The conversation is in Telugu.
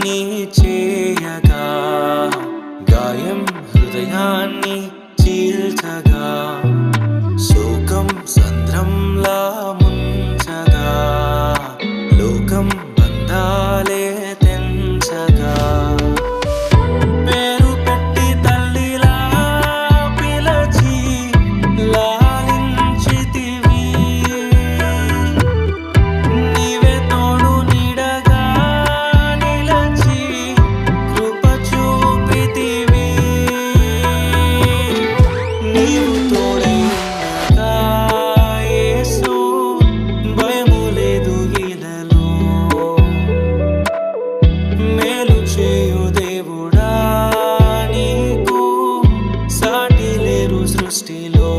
నీ చేయగా గాయం హృదయాన్ని చీల్చగా శోకం సంద్రంలా ముంచగా లోకం బంధాలే తెంచగా పేరు పెట్టి తల్లిలా పిలచి లాలించితివి నీవే తోడు నీడగా నిలచి కృప చూపితివి నీవు తోడై ఉండగా యేసు భయము లేదు ఇలలో మేలు చేయు దేవుడా నీకు సాటి లేరు సృష్టిలో